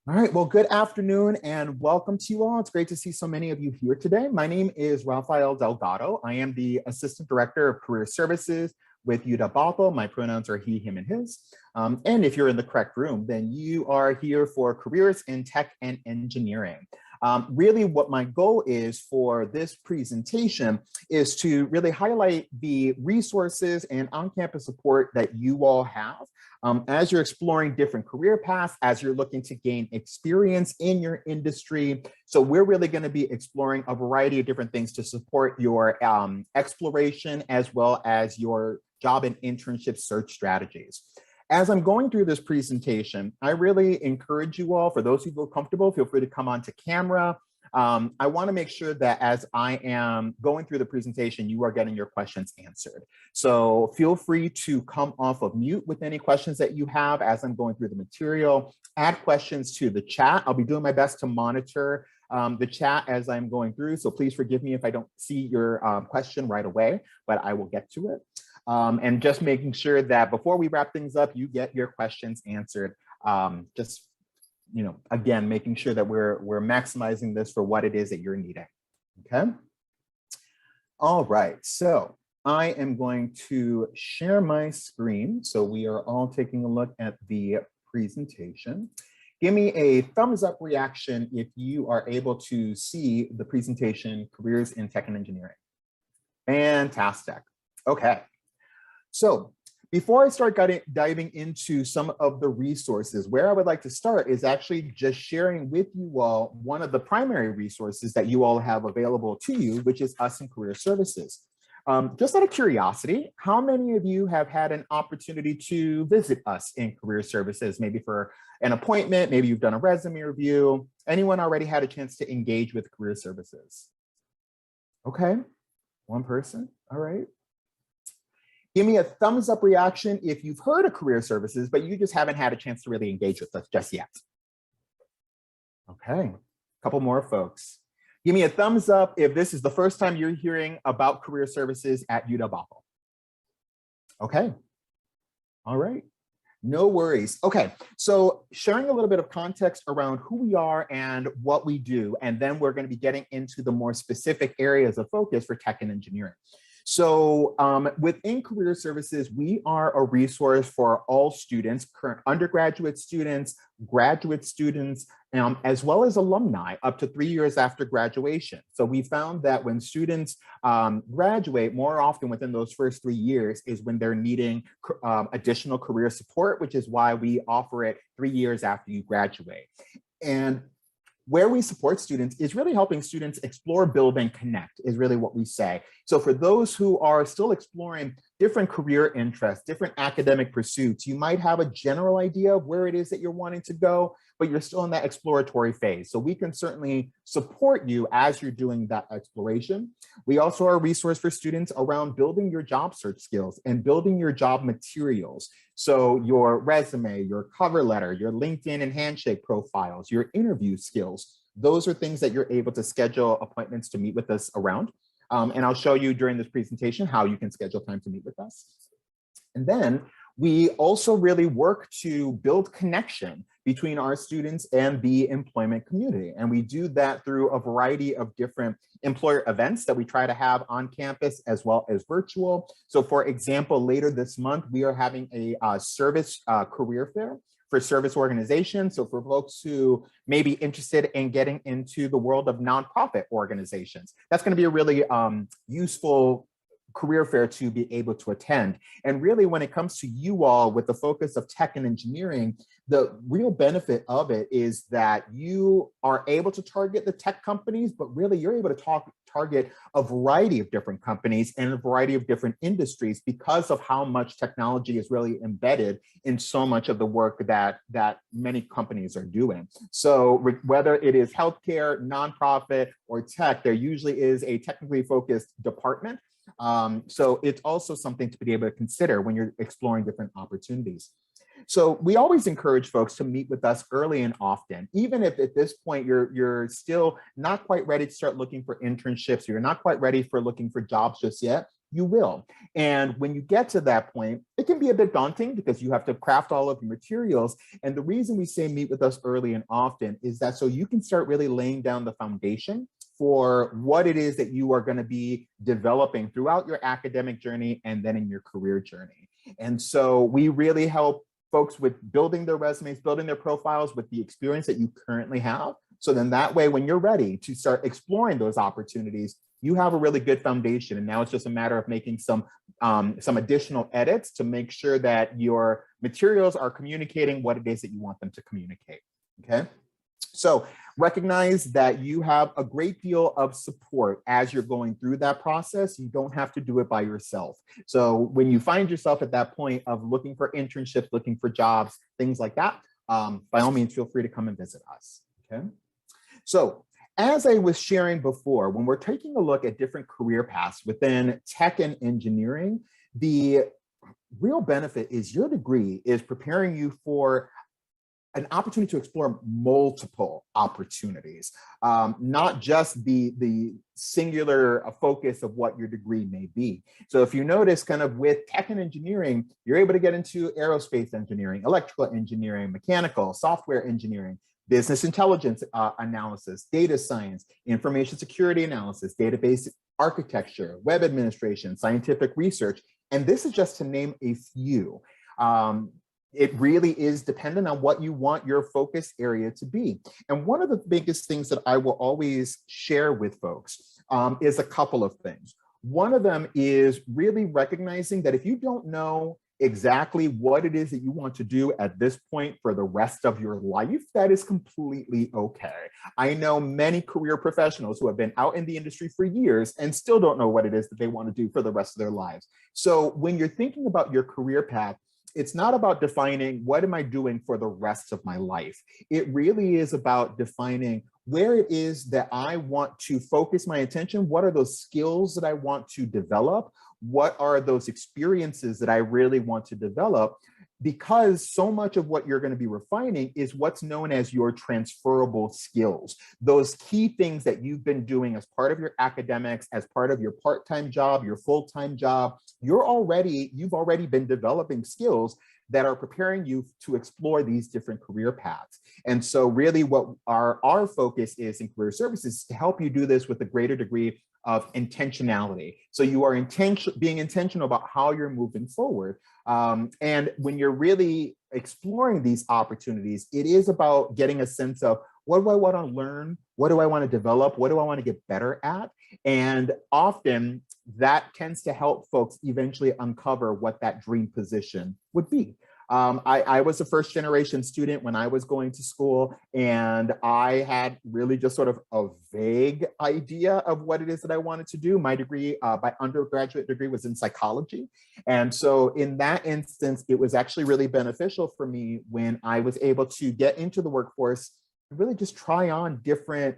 All right, well, good afternoon and welcome to you all. It's great to see so many of you here today. My name is Rafael Delgado. I am the Assistant Director of Career Services with UW Bothell. My pronouns are he, him, and his. And if you're in the correct room, then you are here for careers in tech and engineering. Really what my goal is for this presentation is to really highlight the resources and on-campus support that you all have as you're exploring different career paths, as you're looking to gain experience in your industry. So we're really going to be exploring a variety of different things to support your exploration as well as your job and internship search strategies. As I'm going through this presentation, I really encourage you all, for those who feel comfortable, feel free to come onto camera. I want to make sure that as I am going through the presentation, you are getting your questions answered. So feel free to come off of mute with any questions that you have as I'm going through the material. Add questions to the chat. I'll be doing my best to monitor the chat as I'm going through. So please forgive me if I don't see your question right away, but I will get to it. And just making sure that before we wrap things up, you get your questions answered. Just, again, making sure that we're maximizing this for what it is that you're needing, okay? All right, so I am going to share my screen. So we are all taking a look at the presentation. Give me a thumbs up reaction if you are able to see the presentation, Careers in Tech and Engineering. Fantastic, okay. So before I start diving into some of the resources, where I would like to start is actually just sharing with you all one of the primary resources that you all have available to you, which is us in Career Services. Just out of curiosity, how many of you have had an opportunity to visit us in Career Services, maybe for an appointment, maybe you've done a resume review? Anyone already had a chance to engage with Career Services? Okay, one person, all right. Give me a thumbs up reaction if you've heard of Career Services, but you just haven't had a chance to really engage with us just yet. Okay, a couple more folks. Give me a thumbs up if this is the first time you're hearing about Career Services at UW Bothell. Okay, all right, no worries. Okay, so sharing a little bit of context around who we are and what we do, and then we're going to be getting into the more specific areas of focus for tech and engineering. So within Career Services, we are a resource for all students, current undergraduate students, graduate students, as well as alumni up to 3 years after graduation. So we found that when students graduate, more often within those first 3 years is when they're needing additional career support, which is why we offer it 3 years after you graduate. And where we support students is really helping students explore, build, and connect is really what we say. So for those who are still exploring different career interests, different academic pursuits, you might have a general idea of where it is that you're wanting to go, but you're still in that exploratory phase. So we can certainly support you as you're doing that exploration. We also are a resource for students around building your job search skills and building your job materials. So your resume, your cover letter, your LinkedIn and Handshake profiles, your interview skills, those are things that you're able to schedule appointments to meet with us around. And I'll show you during this presentation how you can schedule time to meet with us. And then we also really work to build connection between our students and the employment community. And we do that through a variety of different employer events that we try to have on campus as well as virtual. So for example, later this month, we are having a service career fair for service organizations. So for folks who may be interested in getting into the world of nonprofit organizations, that's going to be a really useful career fair to be able to attend. And really, when it comes to you all with the focus of tech and engineering, the real benefit of it is that you are able to target the tech companies, but really you're able to target a variety of different companies and a variety of different industries because of how much technology is really embedded in so much of the work that many companies are doing. So whether it is healthcare, nonprofit, or tech, there usually is a technically focused department. So it's also something to be able to consider when you're exploring different opportunities. So we always encourage folks to meet with us early and often, even if at this point you're still not quite ready to start looking for internships, you're not quite ready for looking for jobs just yet. you will. And when you get to that point, it can be a bit daunting because you have to craft all of your materials. And the reason we say meet with us early and often is that so you can start really laying down the foundation for what it is that you are going to be developing throughout your academic journey and then in your career journey. And so we really help folks with building their resumes, building their profiles with the experience that you currently have. So then that way, when you're ready to start exploring those opportunities, you have a really good foundation. And now it's just a matter of making some additional edits to make sure that your materials are communicating what it is that you want them to communicate, okay? So recognize that you have a great deal of support as you're going through that process. You don't have to do it by yourself. So when you find yourself at that point of looking for internships, looking for jobs, things like that, by all means, feel free to come and visit us, okay? So as I was sharing before, when we're taking a look at different career paths within tech and engineering, the real benefit is your degree is preparing you for an opportunity to explore multiple opportunities, not just the singular focus of what your degree may be. So if you notice kind of with tech and engineering, you're able to get into aerospace engineering, electrical engineering, mechanical, software engineering, business intelligence analysis, data science, information security analysis, database architecture, web administration, scientific research. And this is just to name a few. It really is dependent on what you want your focus area to be. And one of the biggest things that I will always share with folks is a couple of things. One of them is really recognizing that if you don't know exactly what it is that you want to do at this point for the rest of your life, that is completely okay. I know many career professionals who have been out in the industry for years and still don't know what it is that they want to do for the rest of their lives. So when you're thinking about your career path, it's not about defining what am I doing for the rest of my life. It really is about defining where it is that I want to focus my attention. What are those skills that I want to develop? What are those experiences that I really want to develop? Because so much of what you're going to be refining is what's known as your transferable skills. Those key things that you've been doing as part of your academics, as part of your part-time job, your full-time job, you've already been developing skills that are preparing you to explore these different career paths. And so really what our focus is in career services is to help you do this with a greater degree of intentionality. So you are being intentional about how you're moving forward. And when you're really exploring these opportunities, it is about getting a sense of what do I want to learn? What do I want to develop? What do I want to get better at? And often that tends to help folks eventually uncover what that dream position would be. I was a first generation student when I was going to school, and I had really just sort of a vague idea of what it is that I wanted to do. My degree, my undergraduate degree was in psychology. And so in that instance, it was actually really beneficial for me when I was able to get into the workforce, really just try on different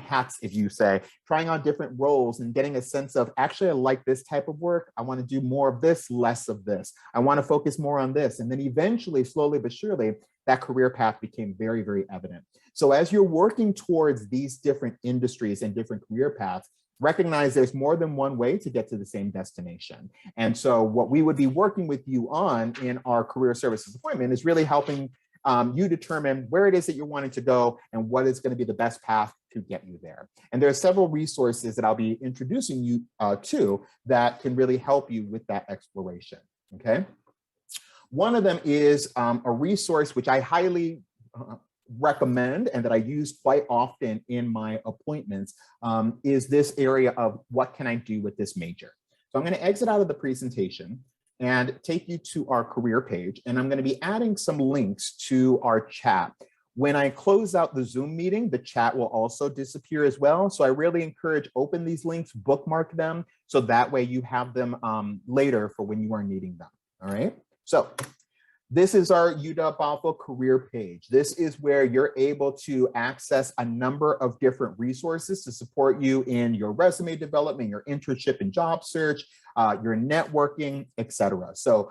hats, if you say, trying on different roles and getting a sense of, actually, I like this type of work. I want to do more of this, less of this. I want to focus more on this. And then eventually, slowly but surely, that career path became very, very evident. So as you're working towards these different industries and different career paths, recognize there's more than one way to get to the same destination. And so what we would be working with you on in our career services appointment is really helping you determine where it is that you're wanting to go and what is going to be the best path to get you there. And there are several resources that I'll be introducing you to that can really help you with that exploration, okay? One of them is a resource which I highly recommend and that I use quite often in my appointments is this area of what can I do with this major? So I'm going to exit out of the presentation and take you to our career page. And I'm going to be adding some links to our chat. When I close out the Zoom meeting, the chat will also disappear as well. So I really encourage open these links, bookmark them, so that way you have them later for when you are needing them, all right? So This is our UW-Bothell career page. This is where you're able to access a number of different resources to support you in your resume development, your internship and job search, your networking, etc. So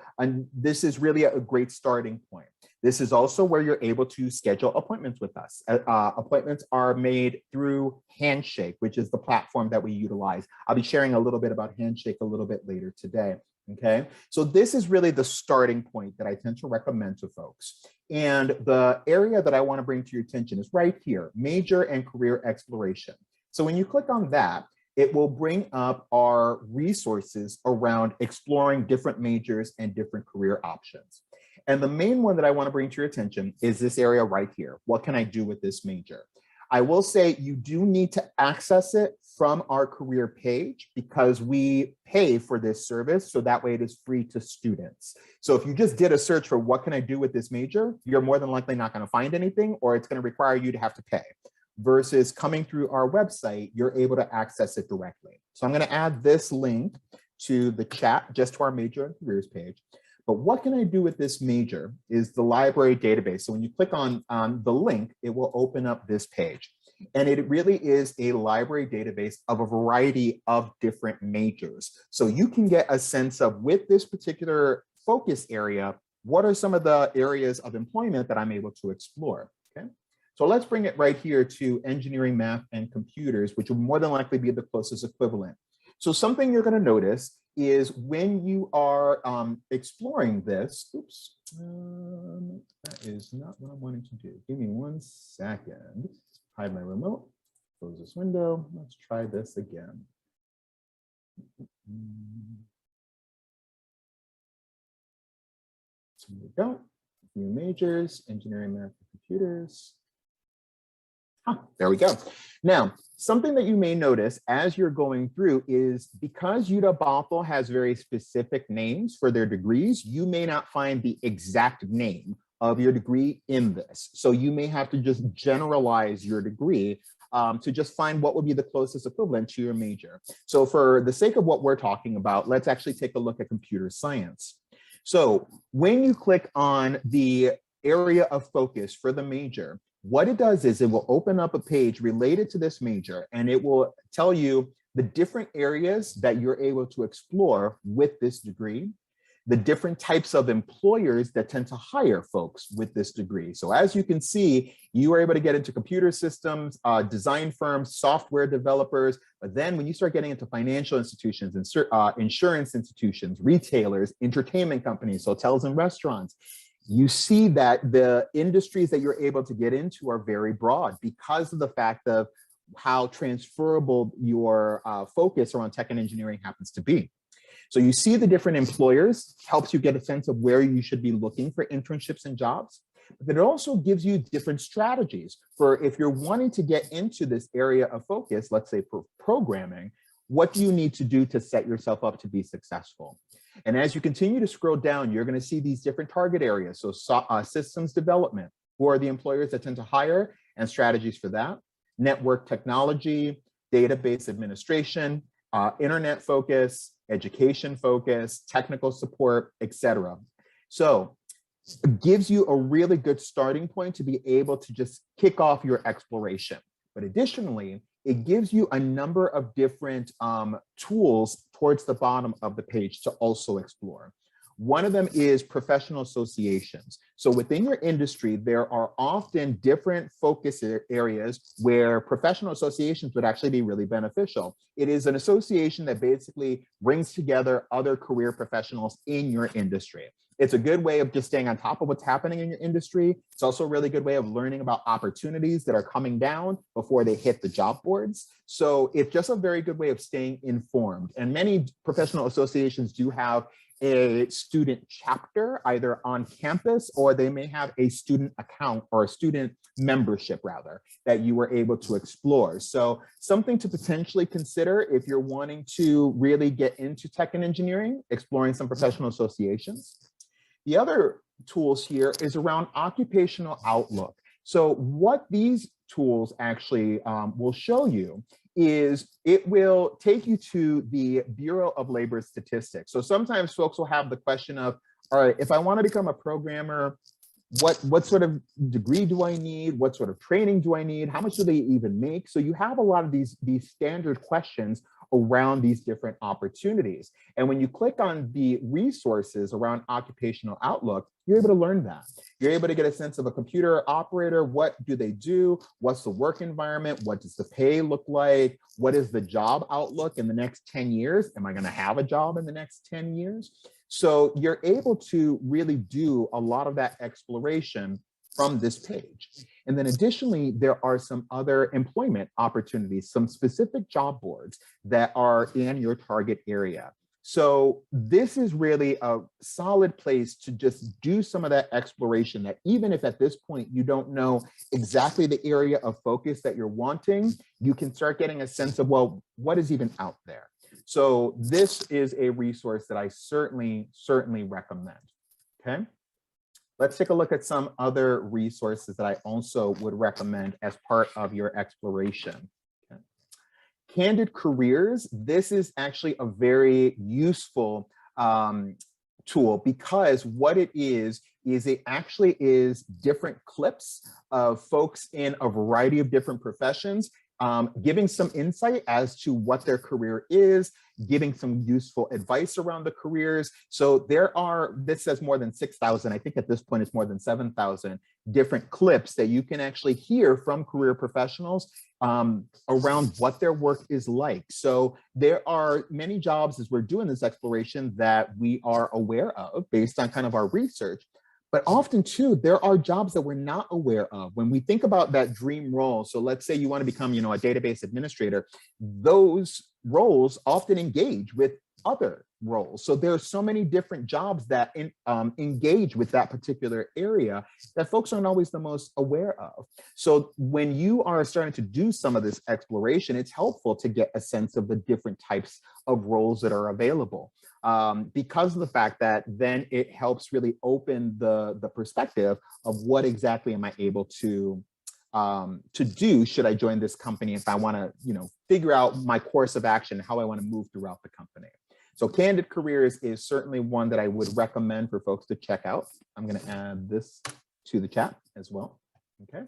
this is really a great starting point. This is also where you're able to schedule appointments with us. Appointments are made through Handshake, which is the platform that we utilize. I'll be sharing a little bit about Handshake a little bit later today. Okay, so this is really the starting point that I tend to recommend to folks. And the area that I want to bring to your attention is right here, major and career exploration. So when you click on that, it will bring up our resources around exploring different majors and different career options. And the main one that I want to bring to your attention is this area right here. What can I do with this major? I will say you do need to access it from our career page because we pay for this service, so that way it is free to students. So if you just did a search for what can I do with this major, you're more than likely not going to find anything, or it's going to require you to have to pay. Versus coming through our website, you're able to access it directly. So I'm going to add this link to the chat, just to our major and careers page. But what can I do with this major is the library database. So when you click on the link, it will open up this page. And it really is a library database of a variety of different majors. So you can get a sense of, with this particular focus area, what are some of the areas of employment that I'm able to explore, okay? So let's bring it right here to engineering, math, and computers, which will more than likely be the closest equivalent. So something you're gonna notice is when you are exploring this, oops, that is not what I'm wanting to do. Give me 1 second. Hide my remote, close this window. Let's try this again. So here we go. New majors, engineering, math, and computers. There we go. Now, something that you may notice as you're going through is because UW-Bothell has very specific names for their degrees, you may not find the exact name of your degree in this. So you may have to just generalize your degree to just find what would be the closest equivalent to your major. So for the sake of what we're talking about, let's actually take a look at computer science. So when you click on the area of focus for the major, what it does is it will open up a page related to this major, and it will tell you the different areas that you're able to explore with this degree, the different types of employers that tend to hire folks with this degree. So as you can see, you are able to get into computer systems, design firms, software developers, but then when you start getting into financial institutions, insurance institutions, retailers, entertainment companies, hotels and restaurants, you see that the industries that you're able to get into are very broad because of the fact of how transferable your focus around tech and engineering happens to be. So you see the different employers, helps you get a sense of where you should be looking for internships and jobs, but it also gives you different strategies for if you're wanting to get into this area of focus, let's say for programming, what do you need to do to set yourself up to be successful? And as you continue to scroll down, you're going to see these different target areas. So systems development, who are the employers that tend to hire, and strategies for that. Network technology, database administration, internet focus, education focus, technical support, etc. So it gives you a really good starting point to be able to just kick off your exploration. But additionally, it gives you a number of different tools towards the bottom of the page to also explore. One of them is professional associations. So within your industry, there are often different focus areas where professional associations would actually be really beneficial. It is an association that basically brings together other career professionals in your industry. It's a good way of just staying on top of what's happening in your industry. It's also a really good way of learning about opportunities that are coming down before they hit the job boards. So it's just a very good way of staying informed. And many professional associations do have a student chapter either on campus, or they may have a student account or a student membership rather that you were able to explore. So something to potentially consider if you're wanting to really get into tech and engineering, exploring some professional associations. The other tools here is around occupational outlook. So what these tools actually will show you is it will take you to the Bureau of Labor Statistics. So sometimes folks will have the question of, all right, if I want to become a programmer, what sort of degree do I need? What sort of training do I need? How much do they even make? So you have a lot of these standard questions around these different opportunities. And when you click on the resources around occupational outlook, you're able to learn that. You're able to get a sense of a computer operator. What do they do? What's the work environment? What does the pay look like? What is the job outlook in the next 10 years? Am I going to have a job in the next 10 years? So you're able to really do a lot of that exploration from this page. And then additionally, there are some other employment opportunities, some specific job boards that are in your target area. So this is really a solid place to just do some of that exploration, that even if at this point you don't know exactly the area of focus that you're wanting, you can start getting a sense of, well, what is even out there? So this is a resource that I certainly recommend, okay? Let's take a look at some other resources that I also would recommend as part of your exploration. Okay. Candid Careers, this is actually a very useful tool, because what it is it actually is different clips of folks in a variety of different professions, giving some insight as to what their career is, giving some useful advice around the careers. So there are, this says more than 6,000, I think at this point it's more than 7,000 different clips that you can actually hear from career professionals around what their work is like. So there are many jobs, as we're doing this exploration, that we are aware of based on kind of our research. But often too, there are jobs that we're not aware of. When we think about that dream role, so let's say you want to become, a database administrator, those roles often engage with other roles. So there are so many different jobs that engage with that particular area that folks aren't always the most aware of. So when you are starting to do some of this exploration, it's helpful to get a sense of the different types of roles that are available. Because of the fact that then it helps really open the perspective of what exactly am I able to do should I join this company, if I want to, figure out my course of action, how I want to move throughout the company. So Candid Careers is certainly one that I would recommend for folks to check out. I'm going to add this to the chat as well. Okay.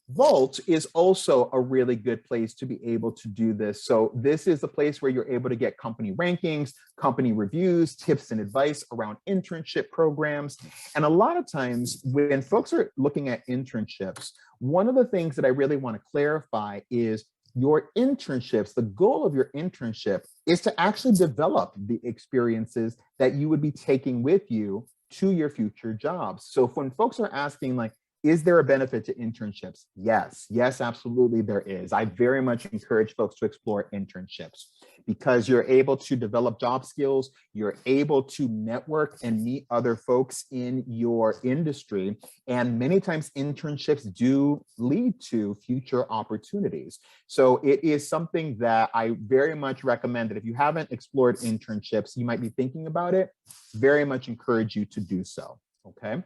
Vault is also a really good place to be able to do this. So this is the place where you're able to get company rankings, company reviews, tips and advice around internship programs. And a lot of times when folks are looking at internships, one of the things that I really want to clarify is your internships, the goal of your internship is to actually develop the experiences that you would be taking with you to your future jobs. So when folks are asking, like, is there a benefit to internships? Yes, absolutely there is. I very much encourage folks to explore internships because you're able to develop job skills, you're able to network and meet other folks in your industry. And many times internships do lead to future opportunities. So it is something that I very much recommend that if you haven't explored internships, you might be thinking about it, very much encourage you to do so, okay?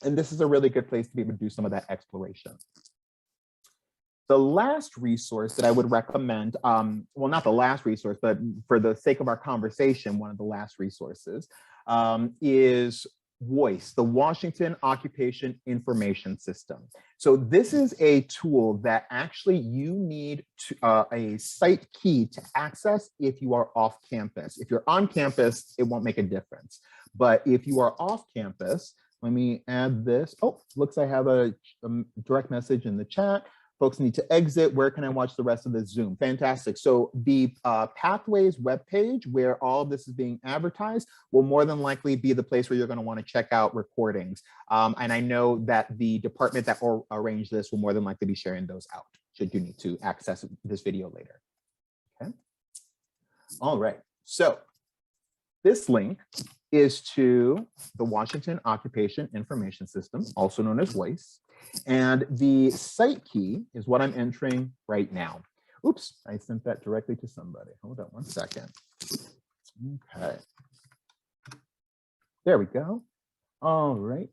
And this is a really good place to be able to do some of that exploration. The last resource that I would recommend, well, not the last resource, but for the sake of our conversation, one of the last resources is WOIS, the Washington Occupation Information System. So this is a tool that actually you need a site key to access if you are off campus. If you're on campus, it won't make a difference. But if you are off campus, let me add this. Oh, looks like I have a direct message in the chat. Folks need to exit. Where can I watch the rest of this Zoom? Fantastic. So the Pathways webpage where all of this is being advertised will more than likely be the place where you're going to want to check out recordings. And I know that the department that will arrange this will more than likely be sharing those out should you need to access this video later. Okay. All right. So this link is to the Washington Occupation Information System, also known as WOIS. And the site key is what I'm entering right now. Oops, I sent that directly to somebody. Hold on one second. Okay. There we go. All right.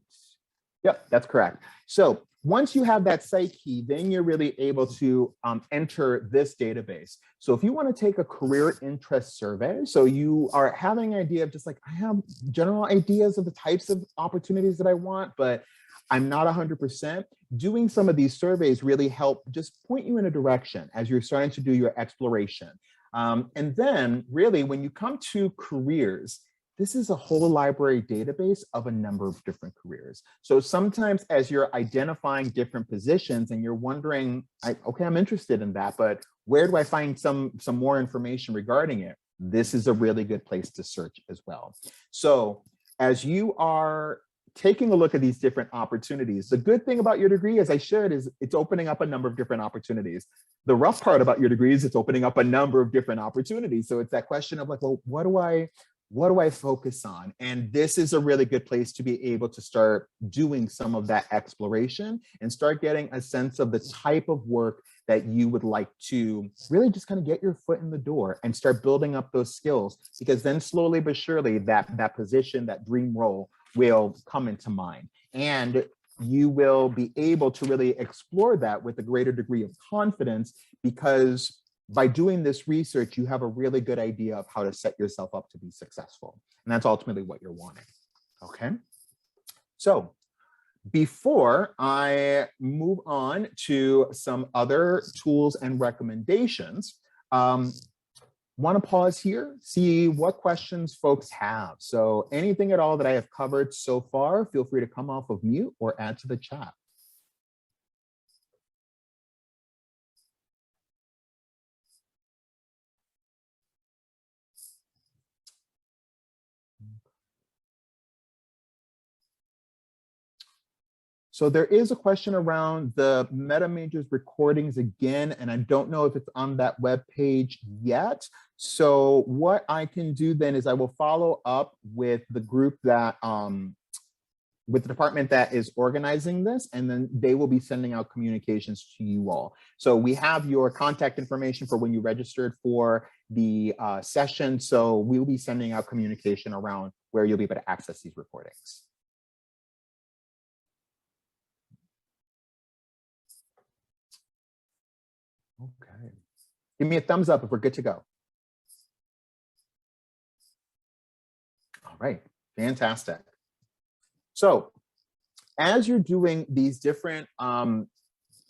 Yep, that's correct. So Once you have that site key, then you're really able to enter this database. So if you want to take a career interest survey, so you are having an idea of just like, I have general ideas of the types of opportunities that I want, but I'm not 100%. Doing some of these surveys really help just point you in a direction as you're starting to do your exploration. And then really when you come to careers, this is a whole library database of a number of different careers. So sometimes as you're identifying different positions and you're wondering, okay, I'm interested in that, but where do I find some more information regarding it? This is a really good place to search as well. So as you are taking a look at these different opportunities, the good thing about your degree, as I shared, is it's opening up a number of different opportunities. The rough part about your degree is it's opening up a number of different opportunities. So it's that question of like, well, what do I focus on? And this is a really good place to be able to start doing some of that exploration and start getting a sense of the type of work that you would like to really just kind of get your foot in the door and start building up those skills, because then slowly but surely that position, that dream role will come into mind. And you will be able to really explore that with a greater degree of confidence, because by doing this research, you have a really good idea of how to set yourself up to be successful. And that's ultimately what you're wanting, okay? So before I move on to some other tools and recommendations, want to pause here, see what questions folks have. So anything at all that I have covered so far, feel free to come off of mute or add to the chat. So there is a question around the Meta Majors recordings again, and I don't know if it's on that web page yet. So what I can do then is I will follow up with the group that, with the department that is organizing this, and then they will be sending out communications to you all. So we have your contact information for when you registered for the session. So we will be sending out communication around where you'll be able to access these recordings. Okay. Give me a thumbs up if we're good to go. All right, fantastic. So as you're doing these different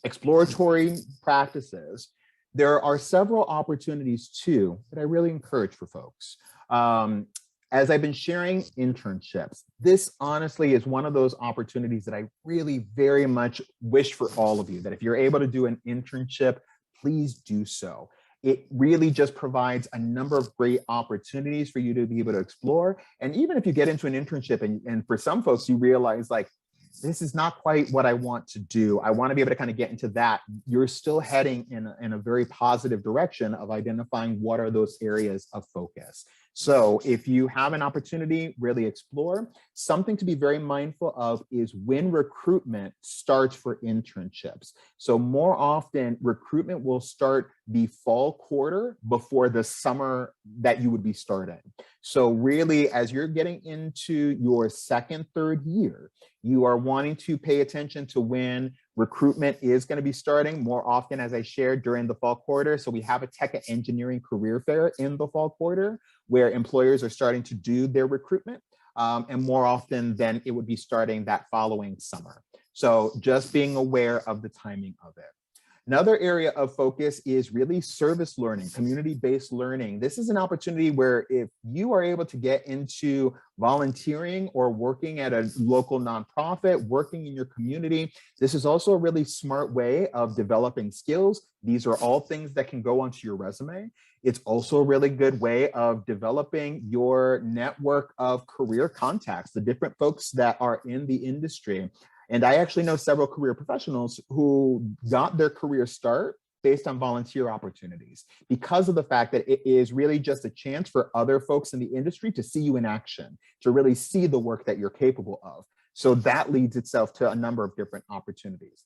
exploratory practices, there are several opportunities too that I really encourage for folks. As I've been sharing internships, this honestly is one of those opportunities that I really very much wish for all of you, that if you're able to do an internship, please do so. It really just provides a number of great opportunities for you to be able to explore. And even if you get into an internship and for some folks, you realize like, this is not quite what I want to do, I want to be able to kind of get into that, you're still heading in a very positive direction of identifying what are those areas of focus. So if you have an opportunity, really explore. Something to be very mindful of is when recruitment starts for internships. So more often, recruitment will start the fall quarter before the summer that you would be starting. So really, as you're getting into your second, third year, you are wanting to pay attention to when recruitment is going to be starting more often, as I shared, during the fall quarter. So we have a tech and engineering career fair in the fall quarter where employers are starting to do their recruitment. And more often than it would be starting that following summer. So just being aware of the timing of it. Another area of focus is really service learning, community-based learning. This is an opportunity where if you are able to get into volunteering or working at a local nonprofit, working in your community, this is also a really smart way of developing skills. These are all things that can go onto your resume. It's also a really good way of developing your network of career contacts, the different folks that are in the industry. And I actually know several career professionals who got their career start based on volunteer opportunities because of the fact that it is really just a chance for other folks in the industry to see you in action, to really see the work that you're capable of. So that leads itself to a number of different opportunities.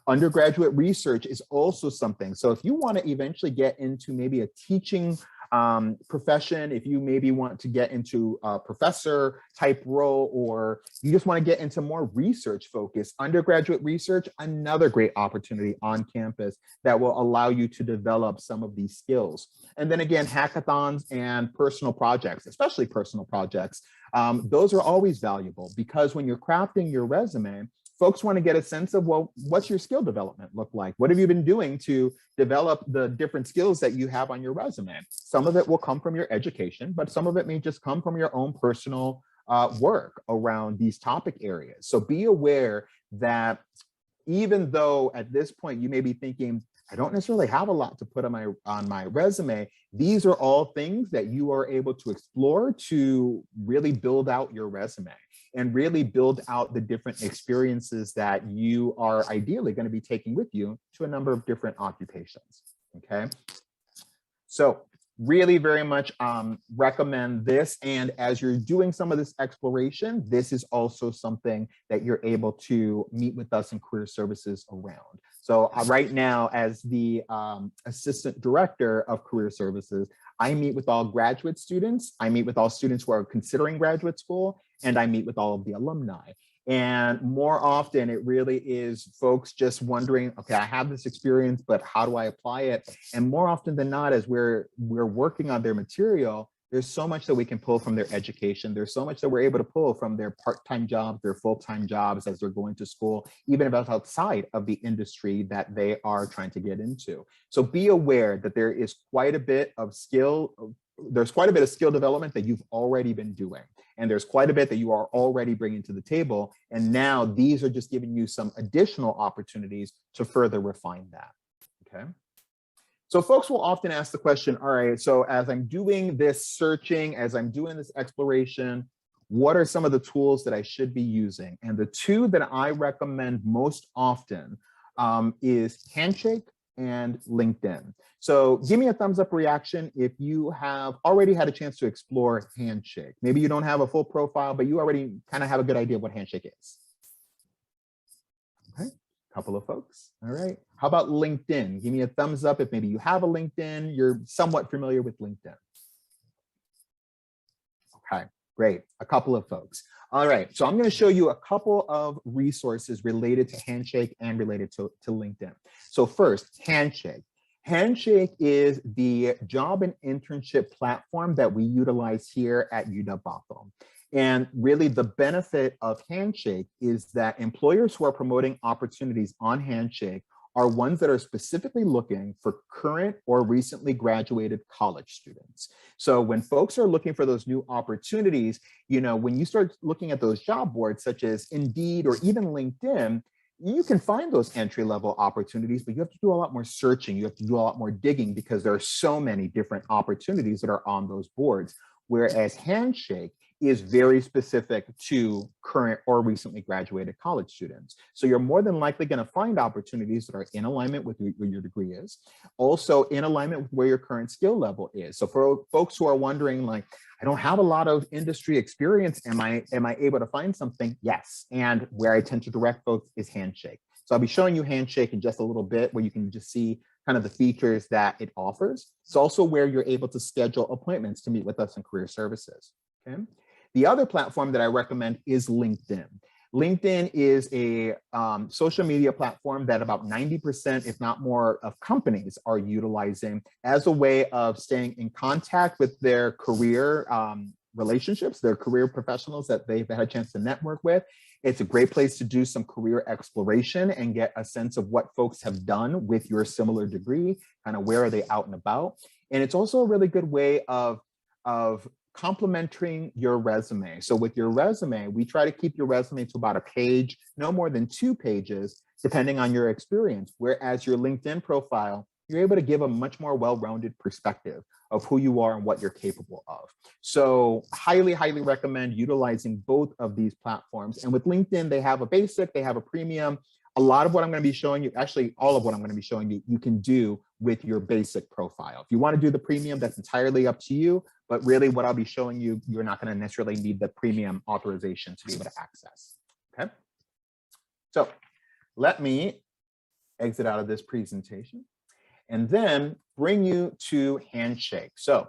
Undergraduate research is also something. So if you want to eventually get into maybe a teaching profession, if you maybe want to get into a professor type role, or you just want to get into more research focus, undergraduate research, another great opportunity on campus that will allow you to develop some of these skills. And then again, hackathons and personal projects, especially personal projects, those are always valuable, because when you're crafting your resume, folks want to get a sense of, well, what's your skill development look like? What have you been doing to develop the different skills that you have on your resume? Some of it will come from your education, but some of it may just come from your own personal work around these topic areas. So be aware that even though at this point you may be thinking, I don't necessarily have a lot to put on my resume, these are all things that you are able to explore to really build out your resume and really build out the different experiences that you are ideally going to be taking with you to a number of different occupations, okay? So really very much recommend this. And as you're doing some of this exploration, this is also something that you're able to meet with us in career services around. So right now, as the assistant director of career services, I meet with all graduate students, I meet with all students who are considering graduate school, and I meet with all of the alumni. And more often, it really is folks just wondering, okay, I have this experience, but how do I apply it? And more often than not, as we're working on their material, there's so much that we can pull from their education. There's so much that we're able to pull from their part-time jobs, their full-time jobs as they're going to school, even about outside of the industry that they are trying to get into. So be aware that there is quite a bit of skill. There's quite a bit of skill development that you've already been doing. And there's quite a bit that you are already bringing to the table. And now these are just giving you some additional opportunities to further refine that, okay? So folks will often ask the question, all right, so as I'm doing this searching, as I'm doing this exploration, what are some of the tools that I should be using? And the two that I recommend most often is Handshake and LinkedIn. So give me a thumbs up reaction if you have already had a chance to explore Handshake. Maybe you don't have a full profile, but you already kind of have a good idea of what Handshake is. Okay, couple of folks. All right, how about LinkedIn? Give me a thumbs up if maybe you have a LinkedIn, you're somewhat familiar with LinkedIn. Okay, great, a couple of folks. All right, so I'm going to show you a couple of resources related to Handshake and related to LinkedIn. So first, Handshake. Handshake is the job and internship platform that we utilize here at UW-Bothell. And really the benefit of Handshake is that employers who are promoting opportunities on Handshake are ones that are specifically looking for current or recently graduated college students. So when folks are looking for those new opportunities, you know, when you start looking at those job boards such as Indeed or even LinkedIn, you can find those entry-level opportunities, but you have to do a lot more searching. You have to do a lot more digging because there are so many different opportunities that are on those boards. Whereas Handshake is very specific to current or recently graduated college students. So you're more than likely going to find opportunities that are in alignment with where your degree is, also in alignment with where your current skill level is. So for folks who are wondering, like, I don't have a lot of industry experience, am I able to find something? Yes. And where I tend to direct folks is Handshake. So I'll be showing you Handshake in just a little bit, where you can just see kind of the features that it offers. It's also where you're able to schedule appointments to meet with us in career services. Okay. The other platform that I recommend is LinkedIn. LinkedIn is a social media platform that about 90%, if not more, of companies are utilizing as a way of staying in contact with their career relationships, their career professionals that they've had a chance to network with. It's a great place to do some career exploration and get a sense of what folks have done with your similar degree, kind of where are they out and about. And it's also a really good way of complementing your resume. So with your resume, we try to keep your resume to about a page, no more than 2 pages, depending on your experience. Whereas your LinkedIn profile, you're able to give a much more well-rounded perspective of who you are and what you're capable of. So highly, highly recommend utilizing both of these platforms. And with LinkedIn, they have a basic, they have a premium. A lot of what I'm going to be showing you, actually all of what I'm going to be showing you, you can do with your basic profile. If you want to do the premium, that's entirely up to you. But really what I'll be showing you, you're not going to necessarily need the premium authorization to be able to access. Okay. So let me exit out of this presentation. and then bring you to Handshake. So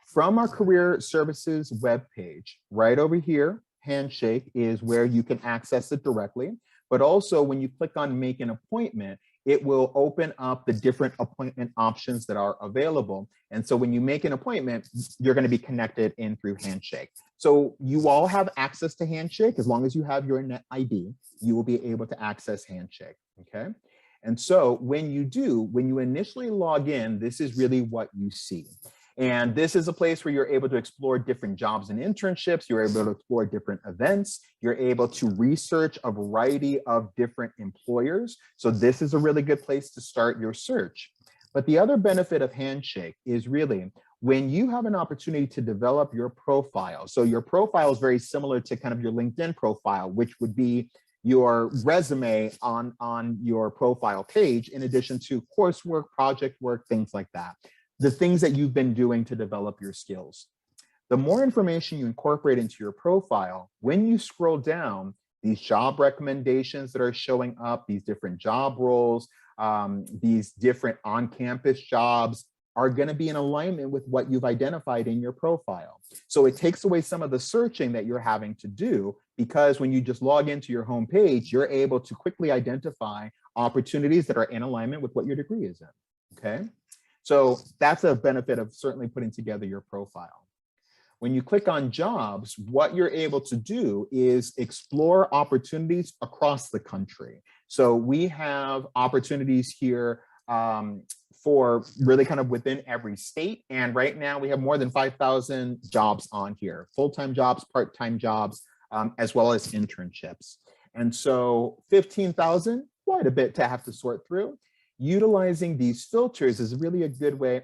from our career services webpage, right over here, Handshake is where you can access it directly. But also when you click on make an appointment, it will open up the different appointment options that are available. And so when you make an appointment, you're going to be connected in through Handshake. So you all have access to Handshake. As long as you have your Net ID, you will be able to access Handshake, okay? And so when you do, when you initially log in, this is really what you see. And this is a place where you're able to explore different jobs and internships. You're able to explore different events. You're able to research a variety of different employers. So this is a really good place to start your search. But the other benefit of Handshake is really when you have an opportunity to develop your profile. So your profile is very similar to kind of your LinkedIn profile, which would be your resume on your profile page, in addition to coursework, project work, things like that. The things that you've been doing to develop your skills. The more information you incorporate into your profile, when you scroll down, these job recommendations that are showing up, these different job roles, these different on-campus jobs are going to be in alignment with what you've identified in your profile. So it takes away some of the searching that you're having to do, because when you just log into your home page, you're able to quickly identify opportunities that are in alignment with what your degree is in, okay? So that's a benefit of certainly putting together your profile. When you click on jobs, what you're able to do is explore opportunities across the country. So we have opportunities here for really kind of within every state. And right now we have more than 5,000 jobs on here, full-time jobs, part-time jobs, as well as internships. And so 15,000, quite a bit to have to sort through. Utilizing these filters is really a good way,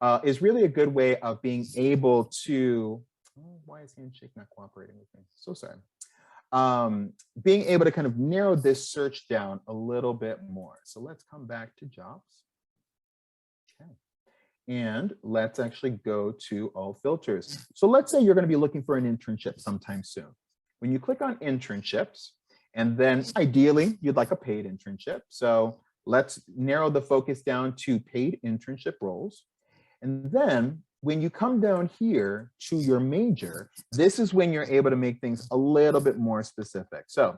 of being able to, why is Handshake not cooperating with me? So sorry. Being able to kind of narrow this search down a little bit more. So let's come back to jobs. Okay. And let's actually go to all filters. So let's say you're going to be looking for an internship sometime soon. When you click on internships, and then ideally you'd like a paid internship. So let's narrow the focus down to paid internship roles. And then when you come down here to your major, this is when you're able to make things a little bit more specific. So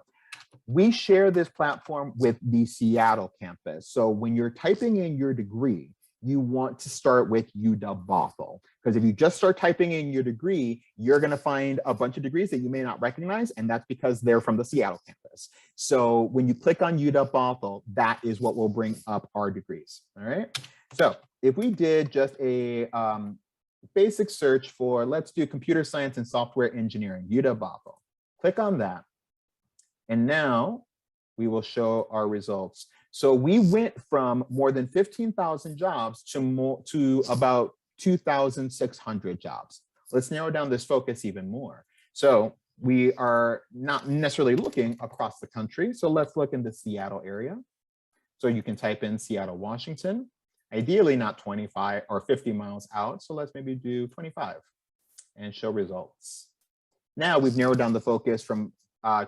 we share this platform with the Seattle campus. So when you're typing in your degree, you want to start with UW-Bothell, because if you just start typing in your degree, you're going to find a bunch of degrees that you may not recognize, and that's because they're from the Seattle campus. So when you click on UW-Bothell, that is what will bring up our degrees. All right. So if we did just a basic search for, let's do computer science and software engineering, UW-Bothell, click on that, and now we will show our results. So we went from more than 15,000 jobs to about 2,600 jobs. Let's narrow down this focus even more. So we are not necessarily looking across the country. So let's look in the Seattle area. So you can type in Seattle, Washington, ideally not 25 or 50 miles out. So let's maybe do 25 and show results. Now we've narrowed down the focus from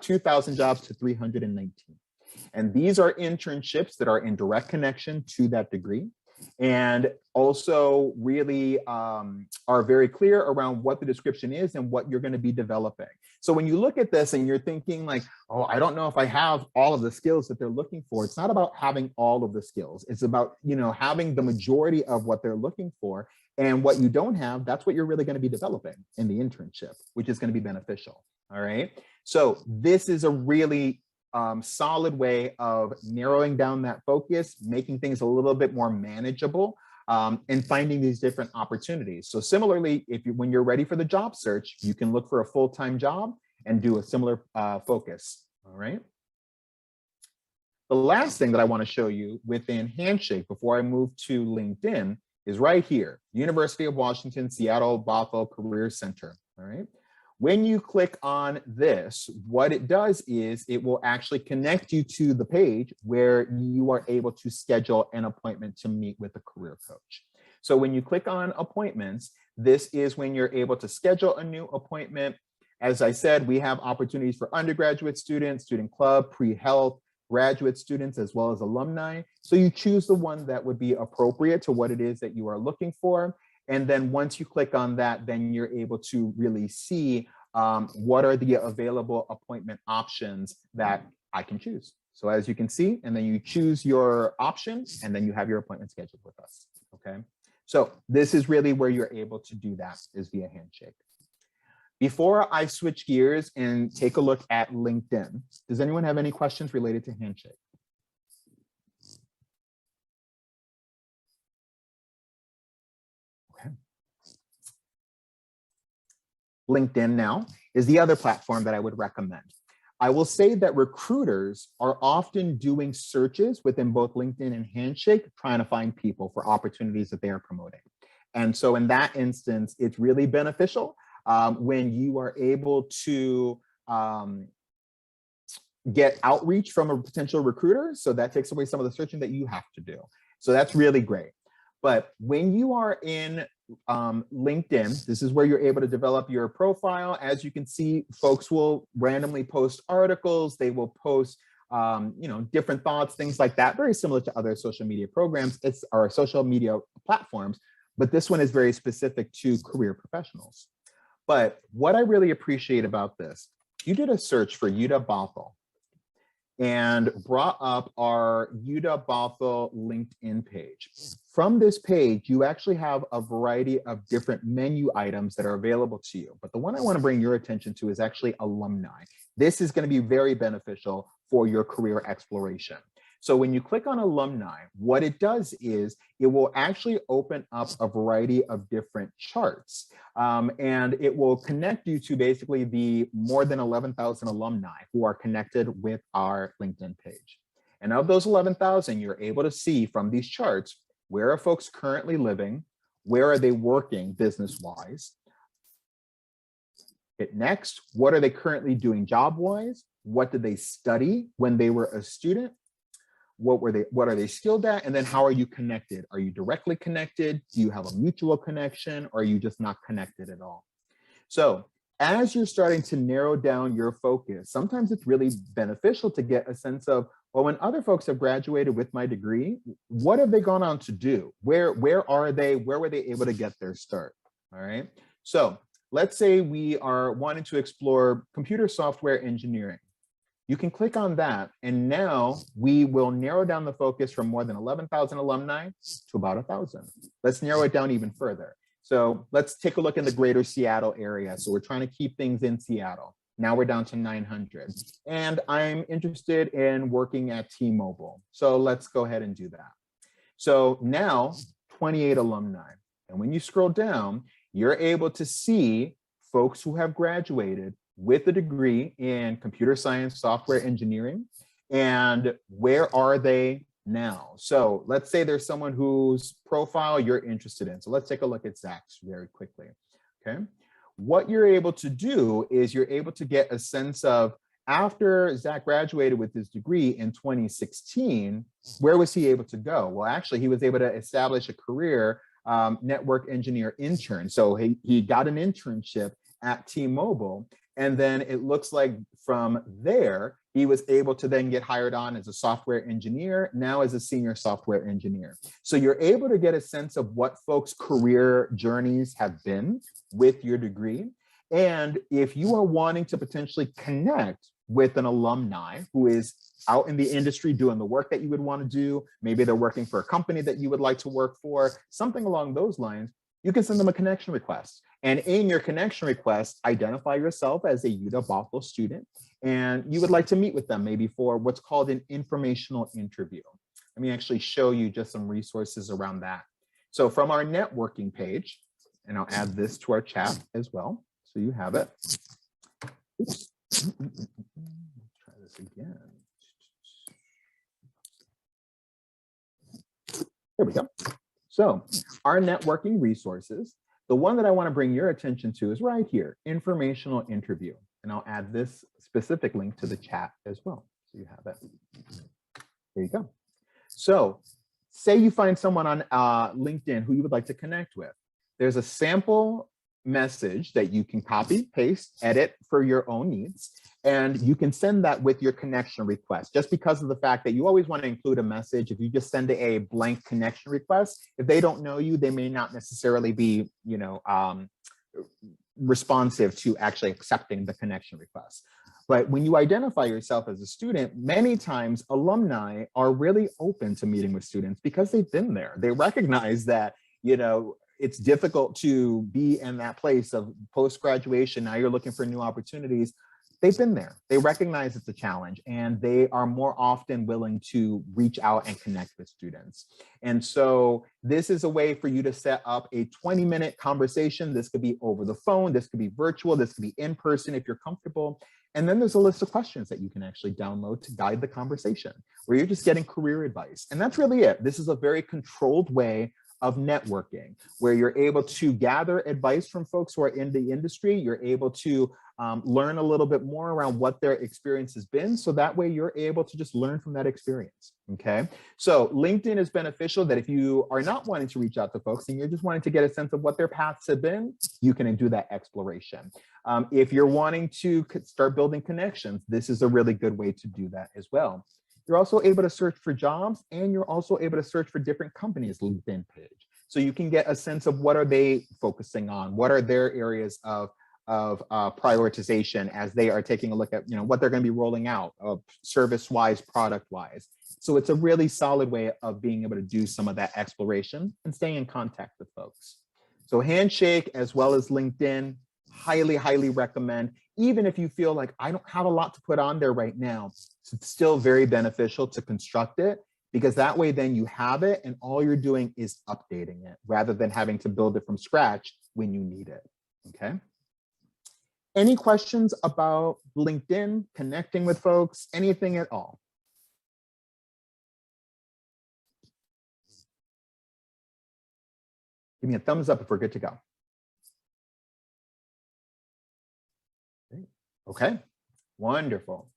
2,000 jobs to 319. And these are internships that are in direct connection to that degree, and also really are very clear around what the description is and what you're going to be developing. So when you look at this and you're thinking like, oh, I don't know if I have all of the skills that they're looking for. It's not about having all of the skills. It's about, having the majority of what they're looking for. And what you don't have, that's what you're really going to be developing in the internship, which is going to be beneficial. All right. So this is a really solid way of narrowing down that focus, making things a little bit more manageable, and finding these different opportunities. So similarly, when you're ready for the job search, you can look for a full-time job and do a similar focus. All right. The last thing that I want to show you within Handshake before I move to LinkedIn is right here, University of Washington, Seattle-Bothell Career Center. All right. When you click on this, what it does is it will actually connect you to the page where you are able to schedule an appointment to meet with a career coach. So when you click on appointments, this is when you're able to schedule a new appointment. As I said, we have opportunities for undergraduate students, student club, pre-health, graduate students as well as alumni. So you choose the one that would be appropriate to what it is that you are looking for. And then once you click on that, then you're able to really see what are the available appointment options that I can choose. So as you can see, and then you choose your option, and then you have your appointment scheduled with us, okay? So this is really where you're able to do that, is via Handshake. Before I switch gears and take a look at LinkedIn, does anyone have any questions related to Handshake? Okay. LinkedIn now is the other platform that I would recommend. I will say that recruiters are often doing searches within both LinkedIn and Handshake, trying to find people for opportunities that they are promoting. And so in that instance, it's really beneficial when you are able to get outreach from a potential recruiter. So that takes away some of the searching that you have to do. So that's really great. But when you are in LinkedIn, this is where you're able to develop your profile. As you can see, folks will randomly post articles. They will post different thoughts, things like that, very similar to other social media programs or social media platforms. But this one is very specific to career professionals. But what I really appreciate about this, you did a search for UW Bothell and brought up our UW Bothell LinkedIn page. From this page, you actually have a variety of different menu items that are available to you. But the one I want to bring your attention to is actually alumni. This is going to be very beneficial for your career exploration. So when you click on alumni, what it does is it will actually open up a variety of different charts. And it will connect you to basically the more than 11,000 alumni who are connected with our LinkedIn page. And of those 11,000, you're able to see from these charts, where are folks currently living? Where are they working business-wise? Hit next, what are they currently doing job-wise? What did they study when they were a student? What are they skilled at? And then how are you connected? Are you directly connected? Do you have a mutual connection? Or are you just not connected at all? So as you're starting to narrow down your focus, sometimes it's really beneficial to get a sense of, well, when other folks have graduated with my degree, what have they gone on to do? Where are they? Where were they able to get their start? All right. So let's say we are wanting to explore computer software engineering. You can click on that, and now we will narrow down the focus from more than 11,000 alumni to about 1,000. Let's narrow it down even further. So let's take a look in the greater Seattle area. So we're trying to keep things in Seattle. Now we're down to 900. And I'm interested in working at T-Mobile. So let's go ahead and do that. So now 28 alumni. And when you scroll down, you're able to see folks who have graduated with a degree in computer science, software engineering, and where are they now? So let's say there's someone whose profile you're interested in. So let's take a look at Zach's very quickly, okay? What you're able to do is you're able to get a sense of, after Zach graduated with his degree in 2016, where was he able to go? Well, actually, he was able to establish a career network engineer intern. So he got an internship at T-Mobile. And then it looks like from there, he was able to then get hired on as a software engineer, now as a senior software engineer. So you're able to get a sense of what folks' career journeys have been with your degree. And if you are wanting to potentially connect with an alumni who is out in the industry doing the work that you would want to do, maybe they're working for a company that you would like to work for, something along those lines, you can send them a connection request. And in your connection request, identify yourself as a UW Bothell student, and you would like to meet with them maybe for what's called an informational interview. Let me actually show you just some resources around that. So from our networking page, and I'll add this to our chat as well, so you have it. Oops. Let's try this again. There we go. So our networking resources, the one that I want to bring your attention to is right here, informational interview. And I'll add this specific link to the chat as well. So you have it. There you go. So say you find someone on LinkedIn who you would like to connect with. There's a sample message that you can copy, paste, edit for your own needs. And you can send that with your connection request, just because of the fact that you always want to include a message. If you just send a blank connection request, if they don't know you, they may not necessarily be, responsive to actually accepting the connection request. But when you identify yourself as a student, many times alumni are really open to meeting with students because they've been there. They recognize that, it's difficult to be in that place of post-graduation. Now you're looking for new opportunities. They've been there. They recognize it's a challenge, and they are more often willing to reach out and connect with students. And so this is a way for you to set up a 20-minute conversation. This could be over the phone, this could be virtual, this could be in person if you're comfortable. And then there's a list of questions that you can actually download to guide the conversation, where you're just getting career advice. And that's really it. This is a very controlled way of networking, where you're able to gather advice from folks who are in the industry. You're able to learn a little bit more around what their experience has been. So that way you're able to just learn from that experience, okay? So LinkedIn is beneficial that if you are not wanting to reach out to folks and you're just wanting to get a sense of what their paths have been, you can do that exploration. If you're wanting to start building connections, this is a really good way to do that as well. You're also able to search for jobs, and you're also able to search for different companies' LinkedIn page. So you can get a sense of what are they focusing on, what are their areas of prioritization as they are taking a look at what they're going to be rolling out service-wise, product-wise. So it's a really solid way of being able to do some of that exploration and staying in contact with folks. So Handshake as well as LinkedIn, highly recommend. Even if you feel like I don't have a lot to put on there right now, it's still very beneficial to construct it, because that way then you have it and all you're doing is updating it rather than having to build it from scratch when you need it, okay? Any questions about LinkedIn, connecting with folks, anything at all? Give me a thumbs up if we're good to go. Okay, wonderful.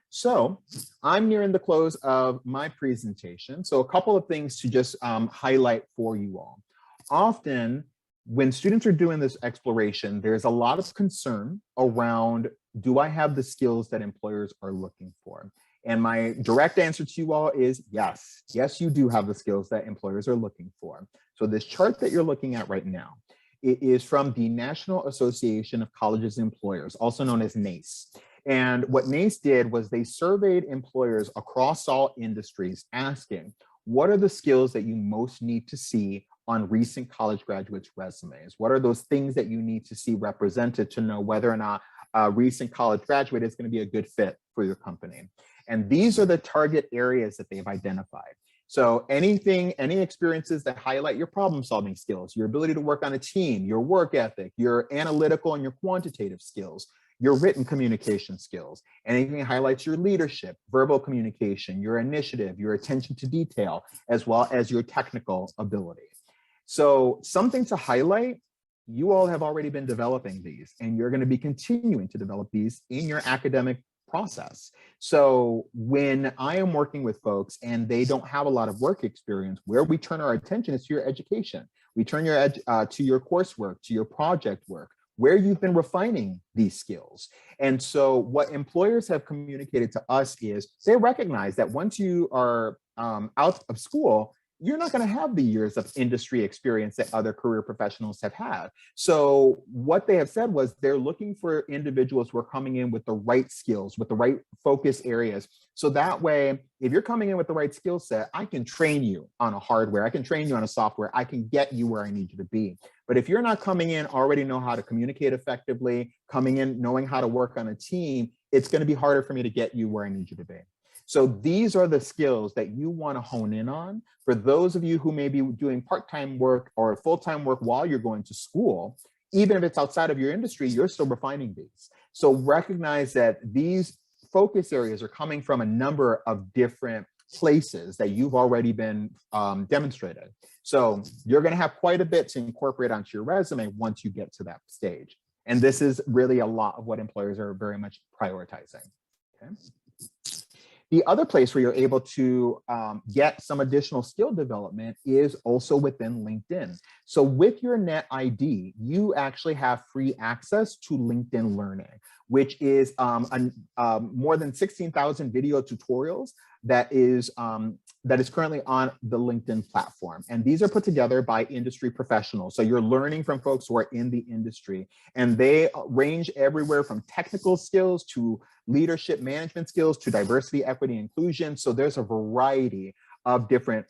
So I'm nearing the close of my presentation. So a couple of things to just highlight for you all. Often when students are doing this exploration, there's a lot of concern around, do I have the skills that employers are looking for? And my direct answer to you all is yes. Yes, you do have the skills that employers are looking for. So this chart that you're looking at right now, it is from the National Association of Colleges and Employers, also known as NACE. And what NACE did was they surveyed employers across all industries asking, what are the skills that you most need to see on recent college graduates' resumes? What are those things that you need to see represented to know whether or not a recent college graduate is going to be a good fit for your company? And these are the target areas that they've identified. So any experiences that highlight your problem solving skills, your ability to work on a team, your work ethic, your analytical and your quantitative skills, your written communication skills, anything that highlights your leadership, verbal communication, your initiative, your attention to detail, as well as your technical ability. So something to highlight, you all have already been developing these, and you're going to be continuing to develop these in your academic process. So when I am working with folks and they don't have a lot of work experience, where we turn our attention is to your education. We turn to your coursework, to your project work, where you've been refining these skills. And so what employers have communicated to us is they recognize that once you are out of school, you're not going to have the years of industry experience that other career professionals have had. So what they have said was they're looking for individuals who are coming in with the right skills, with the right focus areas. So that way, if you're coming in with the right skill set, I can train you on a hardware, I can train you on a software, I can get you where I need you to be. But if you're not coming in already know how to communicate effectively, coming in knowing how to work on a team, it's going to be harder for me to get you where I need you to be. So these are the skills that you want to hone in on. For those of you who may be doing part-time work or full-time work while you're going to school, even if it's outside of your industry, you're still refining these. So recognize that these focus areas are coming from a number of different places that you've already been demonstrated. So you're going to have quite a bit to incorporate onto your resume once you get to that stage. And this is really a lot of what employers are very much prioritizing. Okay. The other place where you're able to get some additional skill development is also within LinkedIn. So with your Net ID, you actually have free access to LinkedIn Learning, which is more than 16,000 video tutorials that is currently on the LinkedIn platform. And these are put together by industry professionals. So you're learning from folks who are in the industry, and they range everywhere from technical skills to leadership management skills to diversity, equity, inclusion. So there's a variety of different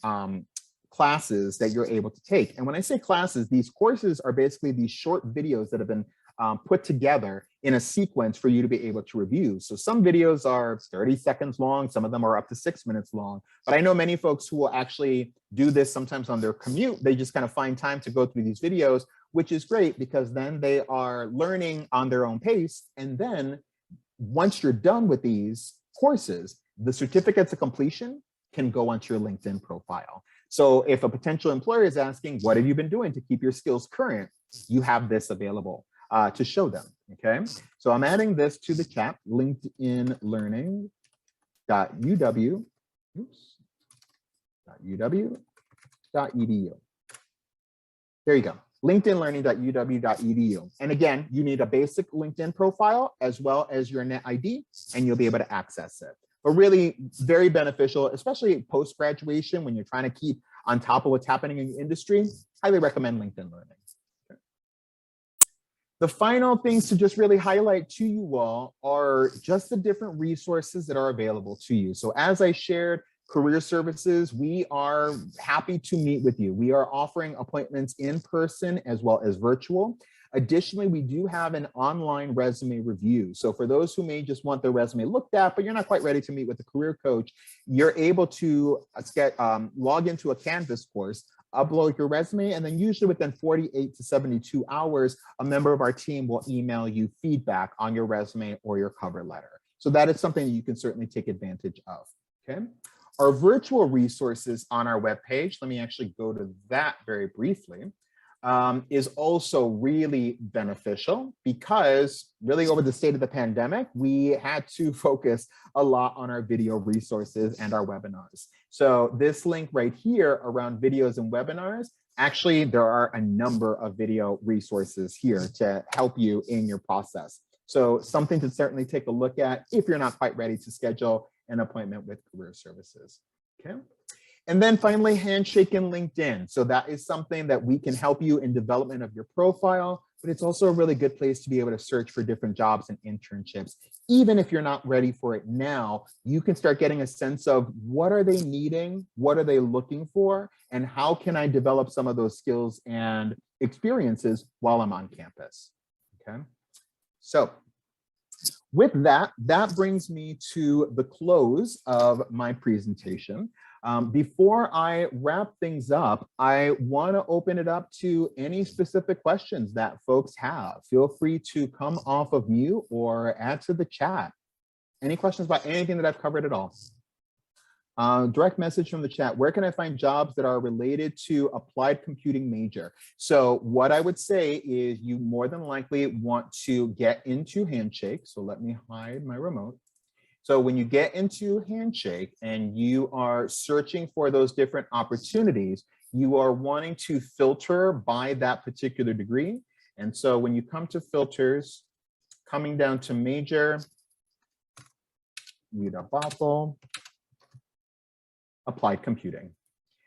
classes that you're able to take. And when I say classes, these courses are basically these short videos that have been put together in a sequence for you to be able to review. So some videos are 30 seconds long, some of them are up to 6 minutes long. But I know many folks who will actually do this sometimes on their commute. They just kind of find time to go through these videos, which is great because then they are learning on their own pace. And then once you're done with these courses, the certificates of completion can go onto your LinkedIn profile. So if a potential employer is asking, what have you been doing to keep your skills current? You have this available to show them, okay? So I'm adding this to the chat, linkedinlearning.uw, .uw.edu. There you go, linkedinlearning.uw.edu. And again, you need a basic LinkedIn profile as well as your Net ID, and you'll be able to access it. But really very beneficial, especially post-graduation when you're trying to keep on top of what's happening in the industry. Highly recommend LinkedIn Learning. Okay. The final things to just really highlight to you all are just the different resources that are available to you. So as I shared, Career Services, we are happy to meet with you. We are offering appointments in person as well as virtual. Additionally, we do have an online resume review. So for those who may just want their resume looked at, but you're not quite ready to meet with a career coach, you're able to log into a Canvas course, upload your resume, and then usually within 48 to 72 hours, a member of our team will email you feedback on your resume or your cover letter. So that is something that you can certainly take advantage of, okay? Our virtual resources on our webpage, let me actually go to that very briefly, is also really beneficial because really over the state of the pandemic, we had to focus a lot on our video resources and our webinars. So this link right here around videos and webinars, actually there are a number of video resources here to help you in your process. So something to certainly take a look at if you're not quite ready to schedule an appointment with Career Services, okay? And then finally, Handshake in LinkedIn. So that is something that we can help you in development of your profile, but it's also a really good place to be able to search for different jobs and internships. Even if you're not ready for it now, you can start getting a sense of what are they needing, what are they looking for, and how can I develop some of those skills and experiences while I'm on campus, okay? So with that, that brings me to the close of my presentation. Before I wrap things up, I want to open it up to any specific questions that folks have. Feel free to come off of mute or add to the chat. Any questions about anything that I've covered at all? Direct message from the chat. Where can I find jobs that are related to applied computing major? So what I would say is you more than likely want to get into Handshake. So let me hide my remote. So when you get into Handshake and you are searching for those different opportunities, you are wanting to filter by that particular degree. And so when you come to filters, coming down to major, UW Bothell, applied computing.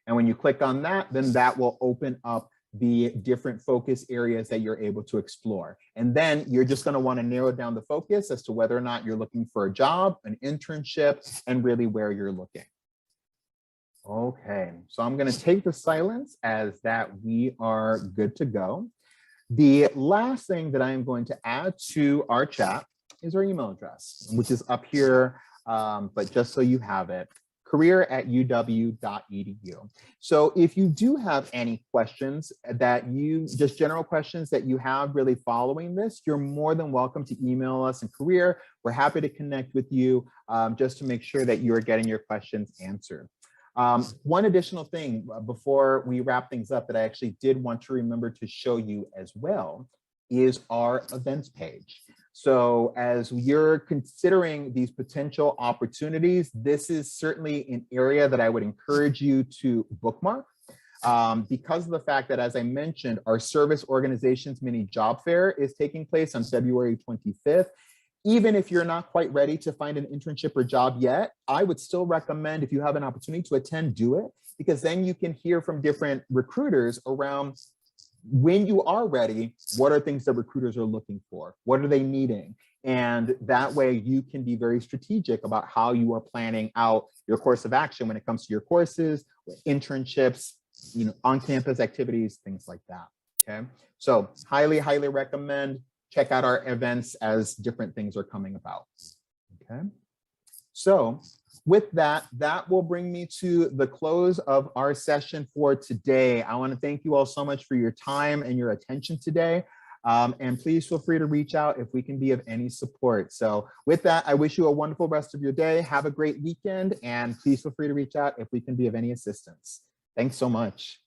And when you click on that, then that will open up the different focus areas that you're able to explore. And then you're just going to want to narrow down the focus as to whether or not you're looking for a job, an internship, and really where you're looking. Okay, so I'm going to take the silence as that we are good to go. The last thing that I am going to add to our chat is our email address, which is up here, but just so you have it. career@uw.edu. So if you do have any questions that just general questions that you have really following this, you're more than welcome to email us in Career. We're happy to connect with you just to make sure that you're getting your questions answered. One additional thing before we wrap things up that I actually did want to remember to show you as well is our events page. So as you're considering these potential opportunities, this is certainly an area that I would encourage you to bookmark. Because of the fact that, as I mentioned, our service organizations mini job fair is taking place on February 25th. Even if you're not quite ready to find an internship or job yet, I would still recommend, if you have an opportunity to attend, do it, because then you can hear from different recruiters around when you are ready, what are things that recruiters are looking for? What are they needing? And that way you can be very strategic about how you are planning out your course of action when it comes to your courses, internships, on-campus activities, things like that, okay? So highly, highly recommend. Check out our events as different things are coming about, okay? So with that, that will bring me to the close of our session for today. I want to thank you all so much for your time and your attention today. And please feel free to reach out if we can be of any support. So with that, I wish you a wonderful rest of your day. Have a great weekend, and please feel free to reach out if we can be of any assistance. Thanks so much.